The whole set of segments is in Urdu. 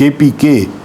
KPK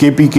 KPK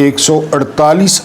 148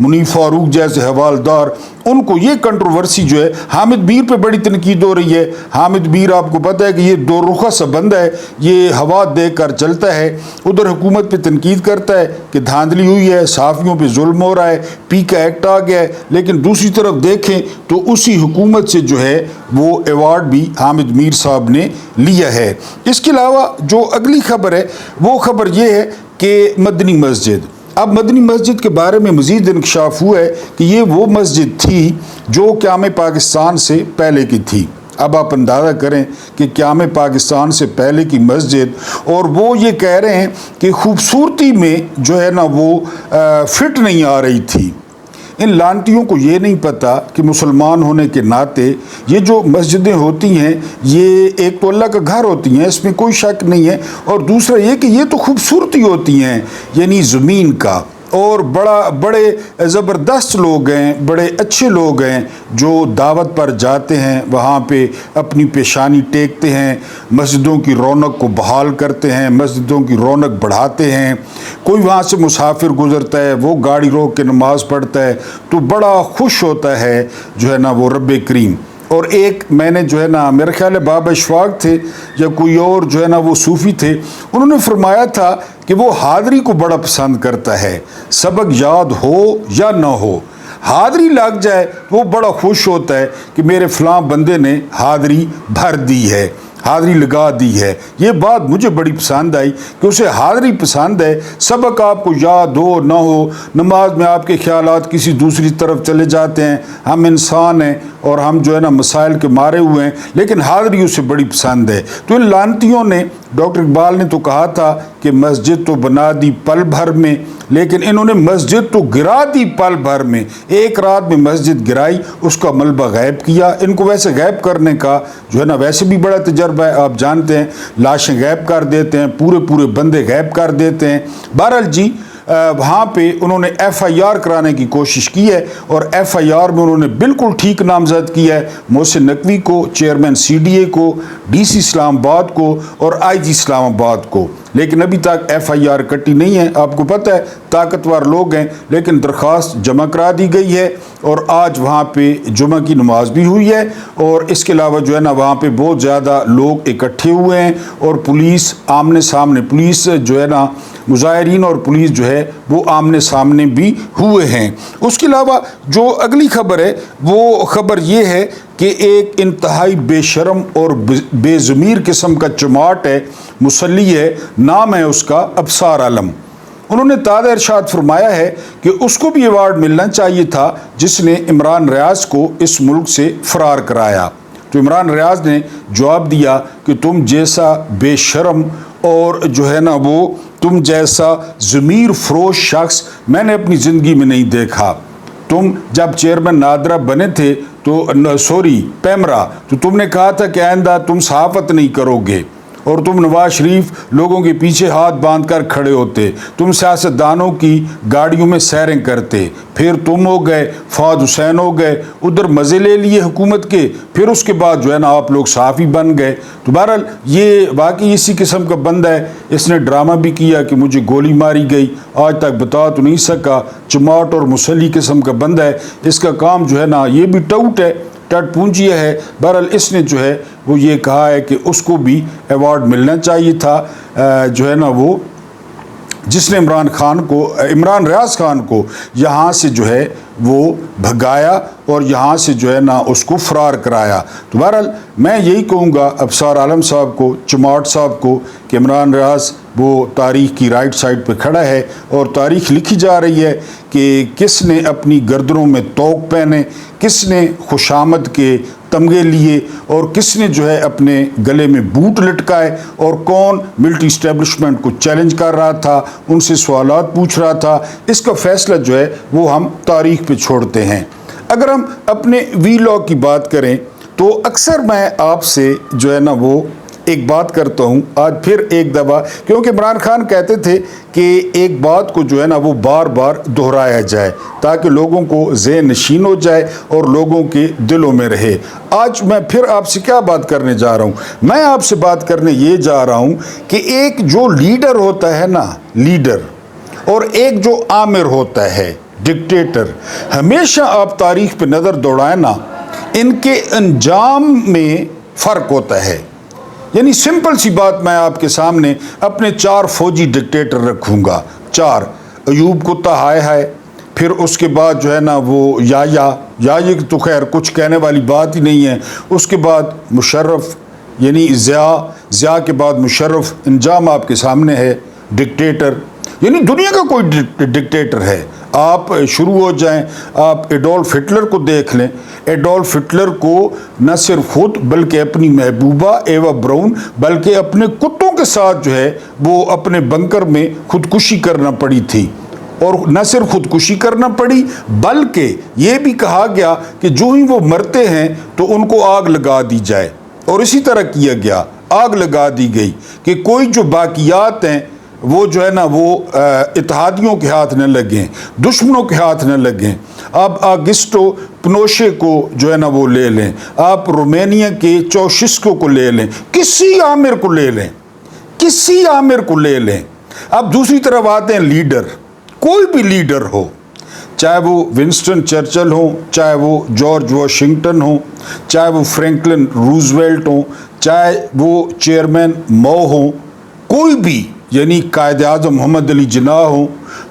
منیف فاروق جیسے حوالدار، ان کو یہ کنٹروورسی جو ہے حامد میر پہ بڑی تنقید ہو رہی ہے۔ حامد میر آپ کو پتہ ہے کہ یہ دو رخہ سا بندہ ہے، یہ ہوا دے کر چلتا ہے، ادھر حکومت پہ تنقید کرتا ہے کہ دھاندلی ہوئی ہے، صحافیوں پہ ظلم ہو رہا ہے، پی کا ایکٹ آ گیا ہے، لیکن دوسری طرف دیکھیں تو اسی حکومت سے جو ہے وہ ایوارڈ بھی حامد میر صاحب نے لیا ہے۔ اس کے علاوہ جو اگلی خبر ہے وہ خبر یہ ہے کہ مدنی مسجد، اب مدنی مسجد کے بارے میں مزید انکشاف ہوا ہے کہ یہ وہ مسجد تھی جو قیام پاکستان سے پہلے کی تھی۔ اب آپ اندازہ کریں کہ قیام پاکستان سے پہلے کی مسجد، اور وہ یہ کہہ رہے ہیں کہ خوبصورتی میں جو ہے نا وہ فٹ نہیں آ رہی تھی۔ ان لانٹیوں کو یہ نہیں پتہ کہ مسلمان ہونے کے ناطے یہ جو مسجدیں ہوتی ہیں یہ ایک تو اللہ کا گھر ہوتی ہیں، اس میں کوئی شک نہیں ہے، اور دوسرا یہ کہ یہ تو خوبصورتی ہوتی ہیں یعنی زمین کا، اور بڑے زبردست لوگ ہیں، بڑے اچھے لوگ ہیں جو دعوت پر جاتے ہیں، وہاں پہ اپنی پیشانی ٹیکتے ہیں، مسجدوں کی رونق کو بحال کرتے ہیں، مسجدوں کی رونق بڑھاتے ہیں۔ کوئی وہاں سے مسافر گزرتا ہے وہ گاڑی روک کے نماز پڑھتا ہے تو بڑا خوش ہوتا ہے جو ہے نا وہ رب کریم۔ اور ایک میں نے جو ہے نا میرا خیال ہے بابا اشفاق تھے یا کوئی اور جو ہے نا وہ صوفی تھے، انہوں نے فرمایا تھا کہ وہ حاضری کو بڑا پسند کرتا ہے، سبق یاد ہو یا نہ ہو، حاضری لگ جائے وہ بڑا خوش ہوتا ہے کہ میرے فلاں بندے نے حاضری بھر دی ہے، حاضری لگا دی ہے۔ یہ بات مجھے بڑی پسند آئی کہ اسے حاضری پسند ہے، سبق آپ کو یاد ہو نہ ہو، نماز میں آپ کے خیالات کسی دوسری طرف چلے جاتے ہیں، ہم انسان ہیں اور ہم جو ہے نا مسائل کے مارے ہوئے ہیں، لیکن حاضری اسے بڑی پسند ہے۔ تو ان لانتیوں نے، ڈاکٹر اقبال نے تو کہا تھا کہ مسجد تو بنا دی پل بھر میں، لیکن انہوں نے مسجد تو گرا دی پل بھر میں، ایک رات میں مسجد گرائی، اس کا ملبہ غائب کیا۔ ان کو ویسے غائب کرنے کا جو ہے نا ویسے بھی بڑا تجربہ ہے، آپ جانتے ہیں لاشیں غائب کر دیتے ہیں، پورے بندے غائب کر دیتے ہیں۔ بہرحال جی وہاں پہ انہوں نے ایف آئی آر کرانے کی کوشش کی ہے، اور ایف آئی آر میں انہوں نے بالکل ٹھیک نامزد کیا ہے محسن نقوی کو، چیئرمین سی ڈی اے کو، ڈی سی اسلام آباد کو اور آئی جی اسلام آباد کو، لیکن ابھی تک ایف آئی آر کٹی نہیں ہے۔ آپ کو پتہ ہے طاقتور لوگ ہیں، لیکن درخواست جمع کرا دی گئی ہے، اور آج وہاں پہ جمعہ کی نماز بھی ہوئی ہے، اور اس کے علاوہ جو ہے نا وہاں پہ بہت زیادہ لوگ اکٹھے ہوئے ہیں، اور پولیس آمنے سامنے، پولیس جو ہے نا مظاہرین اور پولیس جو ہے وہ آمنے سامنے بھی ہوئے ہیں۔ اس کے علاوہ جو اگلی خبر ہے وہ خبر یہ ہے کہ ایک انتہائی بے شرم اور بے ضمیر قسم کا چماٹ ہے، مسلی ہے، نام ہے اس کا ابصار عالم۔ انہوں نے تازہ ارشاد فرمایا ہے کہ اس کو بھی ایوارڈ ملنا چاہیے تھا جس نے عمران ریاض کو اس ملک سے فرار کرایا۔ تو عمران ریاض نے جواب دیا کہ تم جیسا بے شرم اور جو ہے نا وہ تم جیسا ضمیر فروش شخص میں نے اپنی زندگی میں نہیں دیکھا۔ تم جب چیئرمین نادرہ بنے تھے تو پیمرا تو تم نے کہا تھا کہ آئندہ تم صحافت نہیں کرو گے، اور تم نواز شریف لوگوں کے پیچھے ہاتھ باندھ کر کھڑے ہوتے، تم سیاستدانوں کی گاڑیوں میں سیریں کرتے، پھر تم ہو گئے فواد حسین ہو گئے، ادھر مزے لے لیے حکومت کے، پھر اس کے بعد جو ہے نا آپ لوگ صحافی بن گئے۔ تو بہرحال یہ واقعی اسی قسم کا بندہ ہے، اس نے ڈرامہ بھی کیا کہ مجھے گولی ماری گئی، آج تک بتا تو نہیں سکا، چماٹ اور مسلی قسم کا بندہ ہے، اس کا کام جو ہے نا یہ بھی ٹوٹ ہے، ٹٹ پونجیا ہے۔ بہرحال اس نے جو ہے وہ یہ کہا ہے کہ اس کو بھی ایوارڈ ملنا چاہیے تھا، جو ہے نا وہ جس نے عمران ریاض خان کو یہاں سے جو ہے وہ بھگایا اور یہاں سے جو ہے نا اس کو فرار کرایا۔ تو بہرحال میں یہی کہوں گا ابصار عالم صاحب کو، چماٹ صاحب کو، کہ عمران ریاض وہ تاریخ کی رائٹ سائڈ پہ کھڑا ہے، اور تاریخ لکھی جا رہی ہے کہ کس نے اپنی گردنوں میں توق پہنے، کس نے خوشامد کے تمغے لیے، اور کس نے جو ہے اپنے گلے میں بوٹ لٹکائے، اور کون ملٹری اسٹیبلشمنٹ کو چیلنج کر رہا تھا، ان سے سوالات پوچھ رہا تھا۔ اس کا فیصلہ جو ہے وہ ہم تاریخ پہ چھوڑتے ہیں۔ اگر ہم اپنے وی لاگ کی بات کریں تو اکثر میں آپ سے جو ہے نا وہ ایک بات کرتا ہوں، آج پھر ایک دفعہ، کیونکہ عمران خان کہتے تھے کہ ایک بات کو جو ہے نا وہ بار بار دہرایا جائے تاکہ لوگوں کو ذہن نشین ہو جائے اور لوگوں کے دلوں میں رہے۔ آج میں پھر آپ سے کیا بات کرنے جا رہا ہوں؟ میں آپ سے بات کرنے یہ جا رہا ہوں کہ ایک جو لیڈر ہوتا ہے نا، لیڈر، اور ایک جو آمر ہوتا ہے، ڈکٹیٹر، ہمیشہ آپ تاریخ پہ نظر دوڑائیں نا، ان کے انجام میں فرق ہوتا ہے. یعنی سمپل سی بات میں آپ کے سامنے اپنے 4 فوجی ڈکٹیٹر رکھوں گا. 4 ایوب کتا ہائے ہائے، پھر اس کے بعد جو ہے نا وہ یا تو خیر کچھ کہنے والی بات ہی نہیں ہے. اس کے بعد مشرف، یعنی ضیاء کے بعد مشرف. انجام آپ کے سامنے ہے. ڈکٹیٹر یعنی دنیا کا کوئی ڈکٹیٹر ہے. آپ شروع ہو جائیں، آپ ایڈولف ہٹلر کو دیکھ لیں. ایڈولف ہٹلر کو نہ صرف خود بلکہ اپنی محبوبہ ایوا براؤن بلکہ اپنے کتوں کے ساتھ جو ہے وہ اپنے بنکر میں خودکشی کرنا پڑی تھی. اور نہ صرف خودکشی کرنا پڑی بلکہ یہ بھی کہا گیا کہ جو ہی وہ مرتے ہیں تو ان کو آگ لگا دی جائے. اور اسی طرح کیا گیا، آگ لگا دی گئی کہ کوئی جو باقیات ہیں وہ جو ہے نا وہ اتحادیوں کے ہاتھ نہ لگیں، دشمنوں کے ہاتھ نہ لگیں. آپ آگسٹو پنوشے کو جو ہے نا وہ لے لیں، آپ رومینیا کے چوشسکو کو لے لیں، کسی عامر کو لے لیں، کسی عامر کو لے لیں. اب دوسری طرف آتے ہیں لیڈر. کوئی بھی لیڈر ہو، چاہے وہ ونسٹن چرچل ہوں، چاہے وہ جارج واشنگٹن ہوں، چاہے وہ فرینکلن روزویلٹ ہوں، چاہے وہ چیئرمین مو ہوں، کوئی بھی، یعنی قائد اعظم محمد علی جناح ہوں،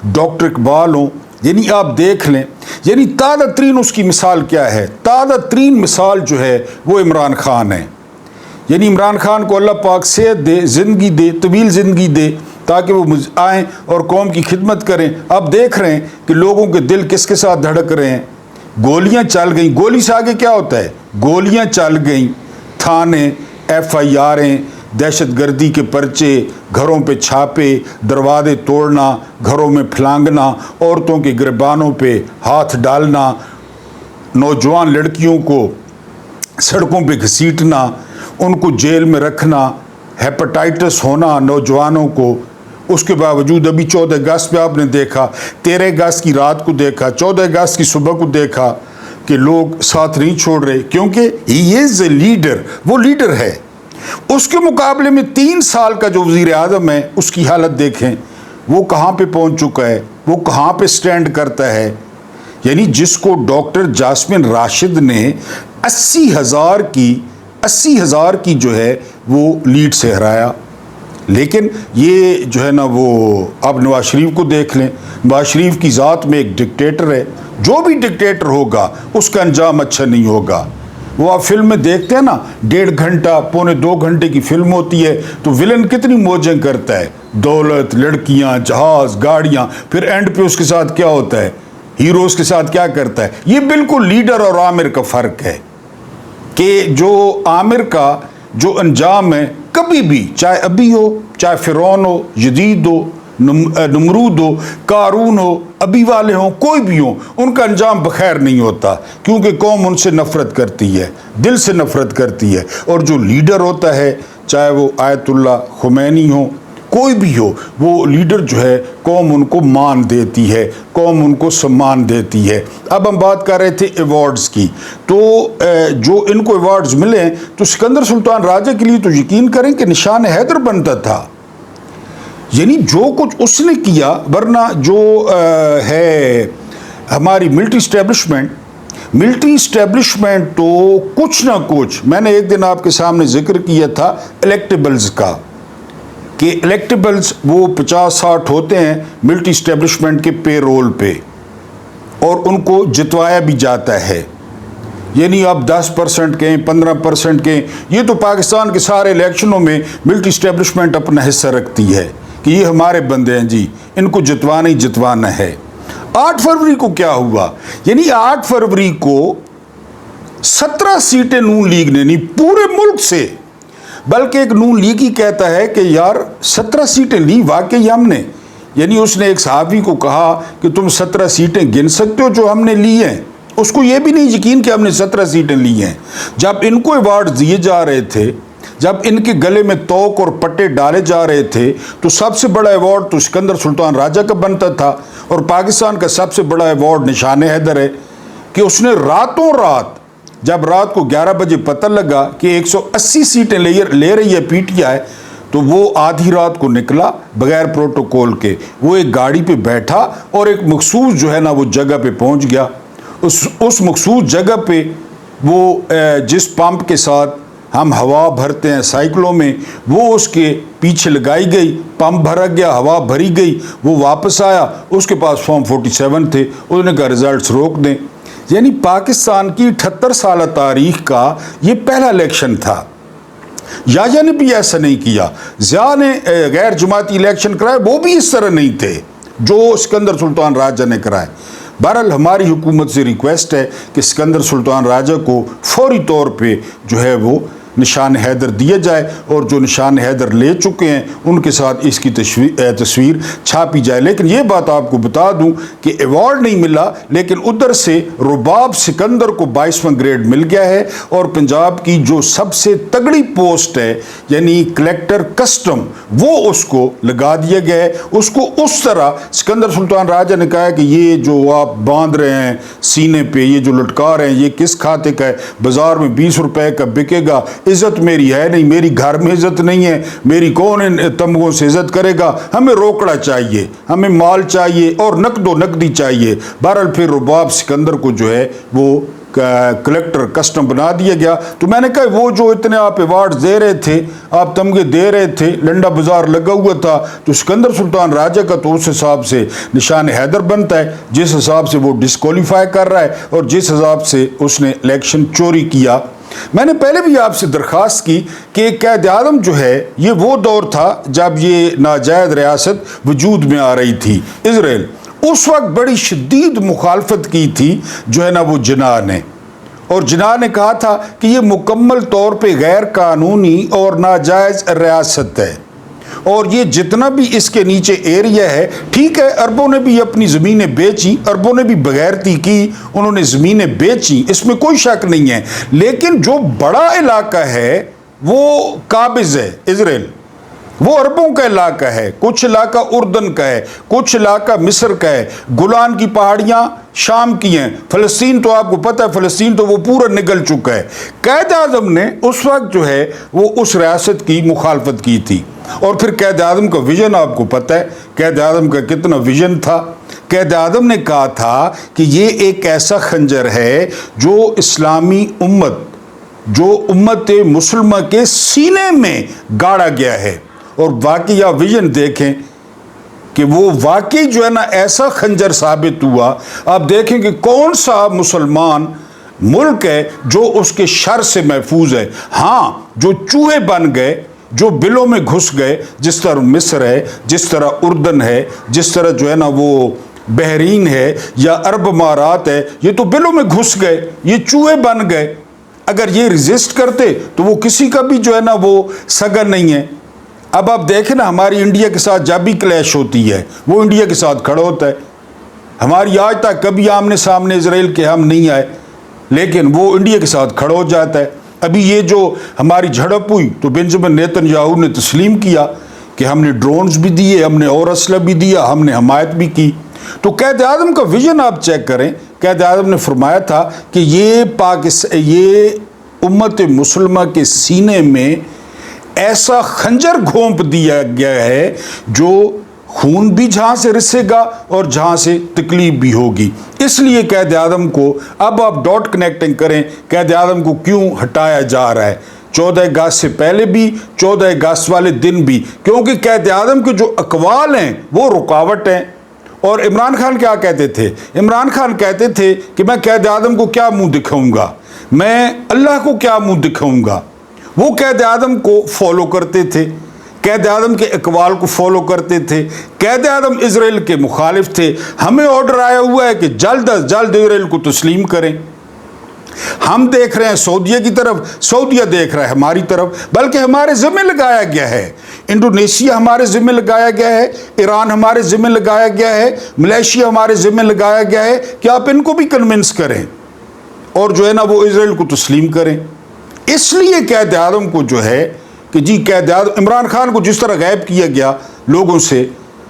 ڈاکٹر اقبال ہوں. یعنی آپ دیکھ لیں، یعنی تازہ ترین اس کی مثال کیا ہے؟ تازہ ترین مثال جو ہے وہ عمران خان ہے. یعنی عمران خان کو اللہ پاک صحت دے، زندگی دے، طویل زندگی دے تاکہ وہ آئیں اور قوم کی خدمت کریں. آپ دیکھ رہے ہیں کہ لوگوں کے دل کس کے ساتھ دھڑک رہے ہیں. گولیاں چل گئیں، گولی سے آگے کیا ہوتا ہے؟ گولیاں چل گئیں، تھانے، FIRیں، دہشت گردی کے پرچے، گھروں پہ چھاپے، دروازے توڑنا، گھروں میں پھلانگنا، عورتوں کے گریبانوں پہ ہاتھ ڈالنا، نوجوان لڑکیوں کو سڑکوں پہ گھسیٹنا، ان کو جیل میں رکھنا، ہیپاٹائٹس ہونا نوجوانوں کو. اس کے باوجود ابھی 14 اگست پہ آپ نے دیکھا، 13 اگست کی رات کو دیکھا، 14 اگست کی صبح کو دیکھا کہ لوگ ساتھ نہیں چھوڑ رہے کیونکہ ہی از اے لیڈر. وہ لیڈر ہے. اس کے مقابلے میں 3 سال کا جو وزیر اعظم ہے اس کی حالت دیکھیں، وہ کہاں پہ پہنچ چکا ہے، وہ کہاں پہ سٹینڈ کرتا ہے. یعنی جس کو ڈاکٹر جاسمین راشد نے 80,000 کی جو ہے وہ لیڈ سے ہرایا. لیکن یہ جو ہے نا وہ اب نواز شریف کو دیکھ لیں. نواز شریف کی ذات میں ایک ڈکٹیٹر ہے. جو بھی ڈکٹیٹر ہوگا اس کا انجام اچھا نہیں ہوگا. وہ آپ فلم میں دیکھتے ہیں نا، 1.5 گھنٹہ پونے 2 گھنٹے کی فلم ہوتی ہے تو ولن کتنی موجیں کرتا ہے، دولت، لڑکیاں، جہاز، گاڑیاں، پھر اینڈ پہ اس کے ساتھ کیا ہوتا ہے، ہیروز کے ساتھ کیا کرتا ہے. یہ بالکل لیڈر اور عامر کا فرق ہے کہ جو عامر کا جو انجام ہے کبھی بھی، چاہے ابھی ہو، چاہے فرعون ہو، یزید ہو، نمرود ہو، قارون ہو، ابھی والے ہوں، کوئی بھی ہوں، ان کا انجام بخیر نہیں ہوتا کیونکہ قوم ان سے نفرت کرتی ہے، دل سے نفرت کرتی ہے. اور جو لیڈر ہوتا ہے، چاہے وہ آیت اللہ خمینی ہو، کوئی بھی ہو، وہ لیڈر جو ہے قوم ان کو مان دیتی ہے، قوم ان کو سمان دیتی ہے. اب ہم بات کر رہے تھے ایوارڈز کی، تو جو ان کو ایوارڈز ملے ہیں تو سکندر سلطان راجہ کے لیے تو یقین کریں کہ نشان حیدر بنتا تھا. یعنی جو کچھ اس نے کیا، ورنہ جو ہے ہماری ملٹری اسٹیبلشمنٹ تو کچھ نہ کچھ، میں نے ایک دن آپ کے سامنے ذکر کیا تھا الیکٹیبلز کا، کہ الیکٹیبلز وہ 50-60 ہوتے ہیں ملٹری اسٹیبلشمنٹ کے پے رول پہ، اور ان کو جتوایا بھی جاتا ہے. یعنی آپ 10% کہیں، 15% کہیں، یہ تو پاکستان کے سارے الیکشنوں میں ملٹری اسٹیبلشمنٹ اپنا حصہ رکھتی ہے کہ یہ ہمارے بندے ہیں جی، ان کو جتوانا ہی جتوانا ہے. 8 فروری کو کیا ہوا؟ یعنی 8 فروری کو 17 سیٹیں نون لیگ نے، نہیں پورے ملک سے، بلکہ ایک نون لیگ ہی کہتا ہے کہ یار 17 سیٹیں لی واقعی ہم نے. یعنی اس نے ایک صحافی کو کہا کہ تم 17 سیٹیں گن سکتے ہو جو ہم نے لی ہیں؟ اس کو یہ بھی نہیں یقین کہ ہم نے 17 سیٹیں لی ہیں. جب ان کو ایوارڈ دیے جا رہے تھے، جب ان کے گلے میں توق اور پٹے ڈالے جا رہے تھے، تو سب سے بڑا ایوارڈ تو سکندر سلطان راجہ کا بنتا تھا. اور پاکستان کا سب سے بڑا ایوارڈ نشان حیدر ہے کہ اس نے راتوں رات، جب رات کو 11 بجے پتہ لگا کہ 180 سیٹیں لے رہی ہے PTI، تو وہ آدھی رات کو نکلا بغیر پروٹوکول کے، وہ ایک گاڑی پہ بیٹھا اور ایک مخصوص جو ہے نا وہ جگہ پہ پہنچ گیا۔ اس مخصوص جگہ پہ وہ جس پمپ کے ساتھ ہم ہوا بھرتے ہیں سائیکلوں میں، وہ اس کے پیچھے لگائی گئی، پمپ بھرا گیا، ہوا بھری گئی، وہ واپس آیا، اس کے پاس فارم 47 تھے، انہوں نے کہا ریزلٹس روک دیں۔ یعنی پاکستان کی 78 سالہ تاریخ کا یہ پہلا الیکشن تھا۔ یاجا نے بھی ایسا نہیں کیا، ضیاء نے غیر جماعتی الیکشن کرائے، وہ بھی اس طرح نہیں تھے جو سکندر سلطان راجہ نے کرائے۔ بہرحال ہماری حکومت سے ریکویسٹ ہے کہ سکندر سلطان راجہ کو فوری طور پہ جو ہے وہ نشان حیدر دیا جائے، اور جو نشان حیدر لے چکے ہیں ان کے ساتھ اس کی تصویر چھاپی جائے۔ لیکن یہ بات آپ کو بتا دوں کہ ایوارڈ نہیں ملا، لیکن ادھر سے رباب سکندر کو 22واں گریڈ مل گیا ہے، اور پنجاب کی جو سب سے تگڑی پوسٹ ہے یعنی کلیکٹر کسٹم، وہ اس کو لگا دیا گیا ہے۔ اس کو اس طرح سکندر سلطان راجہ نے کہا کہ یہ جو آپ باندھ رہے ہیں سینے پہ، یہ جو لٹکا رہے ہیں، یہ کس کھاتے کا ہے؟ بازار میں 20 روپے کا بکے گا، عزت میری ہے نہیں، میری گھر میں عزت نہیں ہے، میری کون ان تمغوں سے عزت کرے گا؟ ہمیں روکڑا چاہیے، ہمیں مال چاہیے اور نقد و نقدی چاہیے۔ بہرحال پھر رباب سکندر کو جو ہے وہ کلیکٹر کسٹم بنا دیا گیا۔ تو میں نے کہا وہ جو اتنے آپ ایوارڈ دے رہے تھے، آپ تمغے دے رہے تھے، لنڈا بازار لگا ہوا تھا، تو سکندر سلطان راجہ کا تو اس حساب سے نشان حیدر بنتا ہے جس حساب سے وہ ڈسکوالیفائی کر رہا ہے اور جس حساب سے اس نے الیکشن چوری کیا۔ میں نے پہلے بھی آپ سے درخواست کی کہ قائد اعظم جو ہے یہ وہ دور تھا جب یہ ناجائز ریاست وجود میں آ رہی تھی اسرائیل، اس وقت بڑی شدید مخالفت کی تھی جو ہے نا وہ جناح نے، اور جناح نے کہا تھا کہ یہ مکمل طور پہ غیر قانونی اور ناجائز ریاست ہے، اور یہ جتنا بھی اس کے نیچے ایریا ہے، ٹھیک ہے عربوں نے بھی اپنی زمینیں بیچی، عربوں نے بھی بغیرتی کی، انہوں نے زمینیں بیچی، اس میں کوئی شک نہیں ہے، لیکن جو بڑا علاقہ ہے وہ قابض ہے اسرائیل، وہ عربوں کا علاقہ ہے، کچھ علاقہ اردن کا ہے، کچھ علاقہ مصر کا ہے، گولان کی پہاڑیاں شام کی ہیں، فلسطین تو آپ کو پتہ ہے، فلسطین تو وہ پورا نگل چکا ہے۔ قائد اعظم نے اس وقت جو ہے وہ اس ریاست کی مخالفت کی تھی، اور پھر قائد اعظم کا ویژن آپ کو پتہ ہے، قائد اعظم کا کتنا ویژن تھا۔ قائد اعظم نے کہا تھا کہ یہ ایک ایسا خنجر ہے جو اسلامی جو امت مسلمہ کے سینے میں گاڑا گیا ہے، اور واقعی آپ ویژن دیکھیں کہ وہ واقعی جو ہے نا ایسا خنجر ثابت ہوا۔ آپ دیکھیں کہ کون سا مسلمان ملک ہے جو اس کے شر سے محفوظ ہے۔ ہاں جو چوہے بن گئے، جو بلوں میں گھس گئے، جس طرح مصر ہے، جس طرح اردن ہے، جس طرح جو ہے نا وہ بحرین ہے یا عرب امارات ہے، یہ تو بلوں میں گھس گئے، یہ چوہے بن گئے۔ اگر یہ ریزسٹ کرتے تو وہ کسی کا بھی جو ہے نا وہ سگا نہیں ہے۔ اب آپ دیکھیں نا ہماری انڈیا کے ساتھ جب بھی کلیش ہوتی ہے وہ انڈیا کے ساتھ کھڑا ہوتا ہے۔ ہماری آج تک کبھی آمنے سامنے اسرائیل کے ہم نہیں آئے، لیکن وہ انڈیا کے ساتھ کھڑا ہو جاتا ہے۔ ابھی یہ جو ہماری جھڑپ ہوئی تو بنجمن نیتن یاہو نے تسلیم کیا کہ ہم نے ڈرونز بھی دیے، ہم نے اور اسلحہ بھی دیا، ہم نے حمایت بھی کی۔ تو قائد اعظم کا ویژن آپ چیک کریں، قائد اعظم نے فرمایا تھا کہ یہ امت مسلمہ کے سینے میں ایسا خنجر گھونپ دیا گیا ہے جو خون بھی جہاں سے رسے گا اور جہاں سے تکلیف بھی ہوگی۔ اس لیے قائد اعظم کو اب آپ ڈاٹ کنیکٹنگ کریں، قائد اعظم کو کیوں ہٹایا جا رہا ہے 14 اگست سے پہلے بھی، 14 اگست والے دن بھی، کیونکہ قائد اعظم کے جو اقوال ہیں وہ رکاوٹ ہیں۔ اور عمران خان کیا کہتے تھے؟ عمران خان کہتے تھے کہ میں قائد اعظم کو کیا منہ دکھاؤں گا، میں اللہ کو کیا منہ دکھاؤں گا۔ وہ قائد اعظم کو فالو کرتے تھے، قائد اعظم کے اقوال کو فالو کرتے تھے۔ قائد اعظم اسرائیل کے مخالف تھے۔ ہمیں آرڈر آیا ہوا ہے کہ جلد از جلد اسرائیل کو تسلیم کریں۔ ہم دیکھ رہے ہیں سعودیہ کی طرف، سعودیہ دیکھ رہا ہے ہماری طرف، بلکہ ہمارے ذمہ لگایا گیا ہے۔ انڈونیشیا ہمارے ذمہ لگایا گیا ہے، ایران ہمارے ذمہ لگایا گیا ہے، ملیشیا ہمارے ذمہ لگایا گیا ہے کہ آپ ان کو بھی کنونس کریں اور جو ہے نا وہ اسرائیل کو تسلیم کریں۔ اس لیے قائد اعظم کو جو ہے کہ جی قائد اعظم عمران خان کو جس طرح غائب کیا گیا لوگوں سے،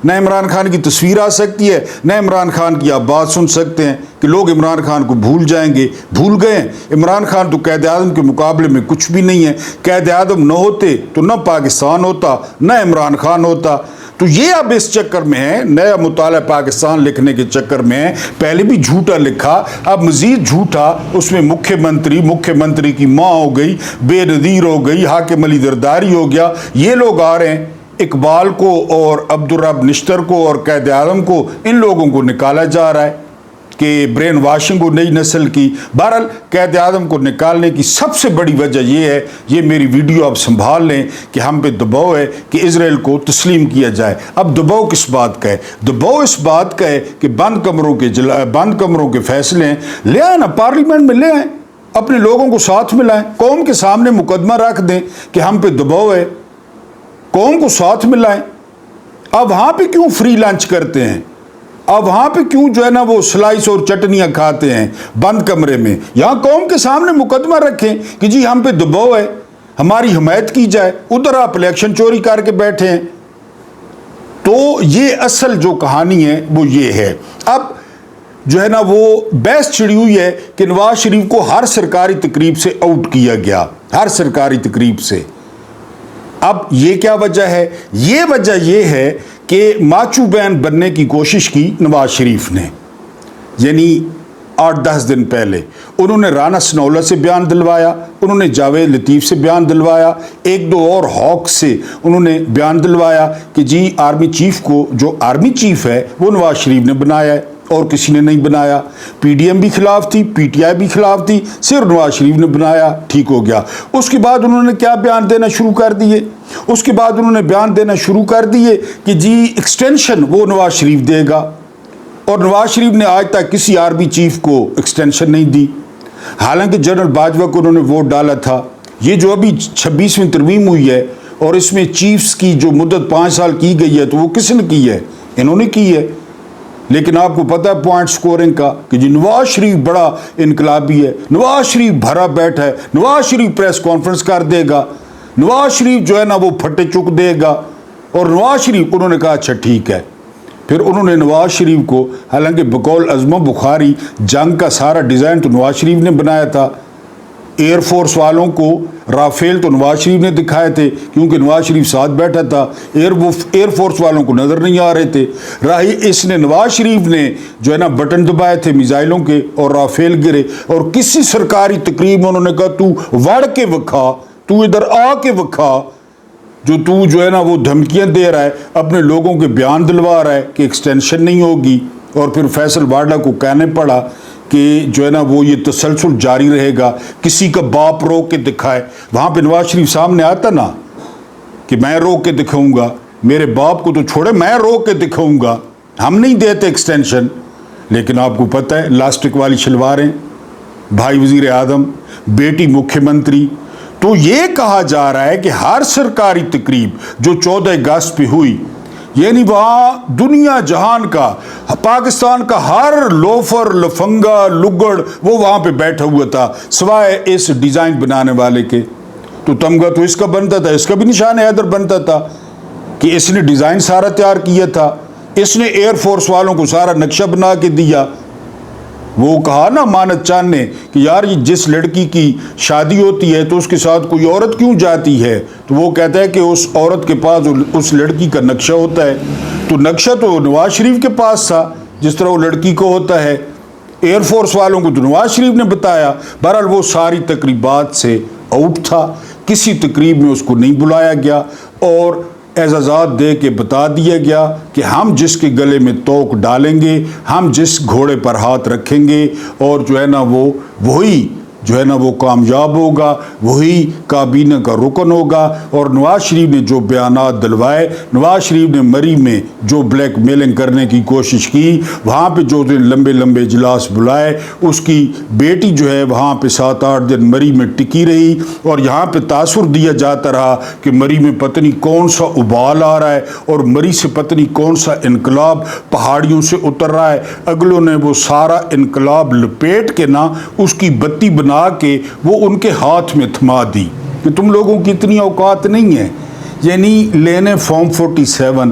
نہ عمران خان کی تصویر آ سکتی ہے، نہ عمران خان کی آپ بات سن سکتے ہیں کہ لوگ عمران خان کو بھول جائیں گے. بھول گئے ہیں. عمران خان تو قائد اعظم کے مقابلے میں کچھ بھی نہیں ہے. قائد اعظم نہ ہوتے تو نہ پاکستان ہوتا، نہ عمران خان ہوتا. تو یہ اب اس چکر میں ہے، نیا مطالعہ پاکستان لکھنے کے چکر میں ہے. پہلے بھی جھوٹا لکھا، اب مزید جھوٹا. اس میں مکھیہ منتری کی ماں ہو گئی، بے نظیر ہو گئی، حاکم علی زرداری ہو گیا. یہ لوگ آ رہے ہیں. اقبال کو اور عبدالرب نشتر کو اور قائد اعظم کو، ان لوگوں کو نکالا جا رہا ہے کہ برین واشنگ ہو نئی نسل کی. بہرحال قائد اعظم کو نکالنے کی سب سے بڑی وجہ یہ ہے، یہ میری ویڈیو آپ سنبھال لیں، کہ ہم پہ دباؤ ہے کہ اسرائیل کو تسلیم کیا جائے. اب دباؤ کس بات کا ہے؟ دباؤ اس بات کا ہے کہ بند کمروں کے فیصلے ہیں. لے آئیں نا، پارلیمنٹ میں لے آئیں، اپنے لوگوں کو ساتھ ملائیں، قوم کے سامنے مقدمہ رکھ دیں کہ ہم پہ دباؤ ہے، قوم کو ساتھ ملائیں. اب وہاں پہ کیوں فری لنچ کرتے ہیں؟ اب وہاں پہ کیوں جو ہے نا وہ سلائس اور چٹنیاں کھاتے ہیں بند کمرے میں؟ یہاں قوم کے سامنے مقدمہ رکھیں کہ جی ہم پہ دباؤ ہے، ہماری حمایت کی جائے. ادھر آپ الیکشن چوری کر کے بیٹھے ہیں. تو یہ اصل جو کہانی ہے وہ یہ ہے. اب جو ہے نا وہ بحث چھڑی ہوئی ہے کہ نواز شریف کو ہر سرکاری تقریب سے آؤٹ کیا گیا، ہر سرکاری تقریب سے. اب یہ کیا وجہ ہے؟ یہ وجہ یہ ہے کہ ماچو بین بننے کی کوشش کی نواز شریف نے. یعنی 8-10 دن پہلے انہوں نے رانا سنولا سے بیان دلوایا، انہوں نے جاوید لطیف سے بیان دلوایا، ایک دو اور ہاک سے انہوں نے بیان دلوایا کہ جی آرمی چیف کو، جو آرمی چیف ہے وہ نواز شریف نے بنایا ہے اور کسی نے نہیں بنایا. پی ڈی ایم بھی خلاف تھی، پی ٹی آئی بھی خلاف تھی، صرف نواز شریف نے بنایا. ٹھیک ہو گیا. اس کے بعد انہوں نے کیا بیان دینا شروع کر دیے؟ اس کے بعد انہوں نے بیان دینا شروع کر دیے کہ جی ایکسٹینشن وہ نواز شریف دے گا. اور نواز شریف نے آج تک کسی آرمی چیف کو ایکسٹینشن نہیں دی. حالانکہ جنرل باجوہ کو انہوں نے ووٹ ڈالا تھا. یہ جو ابھی 26ویں ترمیم ہوئی ہے اور اس میں چیفز کی جو مدت 5 سال کی گئی ہے تو وہ کس نے کی ہے؟ انہوں نے کی ہے. لیکن آپ کو پتہ ہے پوائنٹ سکورنگ کا کہ جی نواز شریف بڑا انقلابی ہے، نواز شریف بھرا بیٹھا ہے، نواز شریف پریس کانفرنس کر دے گا، نواز شریف جو ہے نا وہ پھٹے چک دے گا. اور نواز شریف، انہوں نے کہا اچھا ٹھیک ہے. پھر انہوں نے نواز شریف کو، حالانکہ بقول عظمہ بخاری جنگ کا سارا ڈیزائن تو نواز شریف نے بنایا تھا. ایئر فورس والوں کو رافیل تو نواز شریف نے دکھائے تھے کیونکہ نواز شریف ساتھ بیٹھا تھا. ایئر فورس والوں کو نظر نہیں آ رہے تھے. اس نے نواز شریف نے جو ہے نا بٹن دبائے تھے میزائلوں کے اور رافیل گرے. اور کسی سرکاری تقریب میں انہوں نے کہا تو وڑ کے وکھا، تو ادھر آ کے وکھا، جو ہے نا وہ دھمکیاں دے رہا ہے، اپنے لوگوں کے بیان دلوا رہا ہے کہ ایکسٹینشن نہیں ہوگی. اور پھر فیصل واڈا کو کہنے پڑا کہ جو ہے نا وہ یہ تسلسل جاری رہے گا، کسی کا باپ رو کے دکھائے. وہاں پہ نواز شریف سامنے آتا نا کہ میں رو کے دکھاؤں گا، میرے باپ کو تو چھوڑے، میں رو کے دکھاؤں گا، ہم نہیں دیتے ایکسٹینشن. لیکن آپ کو پتہ ہے لاسٹک والی شلواریں، بھائی وزیر اعظم، بیٹی مکھیہ منتری. تو یہ کہا جا رہا ہے کہ ہر سرکاری تقریب جو 14 اگست پہ ہوئی، یعنی وہاں دنیا جہان کا، پاکستان کا ہر لوفر، لفنگا، لگڑ وہ وہاں پہ بیٹھا ہوا تھا سوائے اس ڈیزائن بنانے والے کے. تو تمغہ تو اس کا بنتا تھا، اس کا بھی نشان حیدر بنتا تھا کہ اس نے ڈیزائن سارا تیار کیا تھا، اس نے ایئر فورس والوں کو سارا نقشہ بنا کے دیا. وہ کہا نا مانت چاند نے کہ یار یہ جس لڑکی کی شادی ہوتی ہے تو اس کے ساتھ کوئی عورت کیوں جاتی ہے؟ تو وہ کہتا ہے کہ اس عورت کے پاس اس لڑکی کا نقشہ ہوتا ہے. تو نقشہ تو نواز شریف کے پاس تھا جس طرح وہ لڑکی کو ہوتا ہے. ایئر فورس والوں کو تو نواز شریف نے بتایا. بہرحال وہ ساری تقریبات سے آؤٹ تھا، کسی تقریب میں اس کو نہیں بلایا گیا اور اعزازات دے کے بتا دیا گیا کہ ہم جس کے گلے میں توق ڈالیں گے، ہم جس گھوڑے پر ہاتھ رکھیں گے اور جو ہے نا وہی جو ہے نا وہ کامیاب ہوگا، وہی کابینہ کا رکن ہوگا. اور نواز شریف نے جو بیانات دلوائے، نواز شریف نے مری میں جو بلیک میلنگ کرنے کی کوشش کی، وہاں پہ جو لمبے لمبے اجلاس بلائے، اس کی بیٹی جو ہے وہاں پہ 7-8 دن مری میں ٹکی رہی. اور یہاں پہ تاثر دیا جاتا رہا کہ مری میں پتہ نہیں کون سا ابال آ رہا ہے اور مری سے پتہ نہیں کون سا انقلاب پہاڑیوں سے اتر رہا ہے. اگلوں نے وہ سارا انقلاب لپیٹ کے نا اس کی بتی بنا کے وہ ان کے ہاتھ میں تھما دی کہ تم لوگوں کی اتنی اوقات نہیں ہے. یعنی لینے فارم 47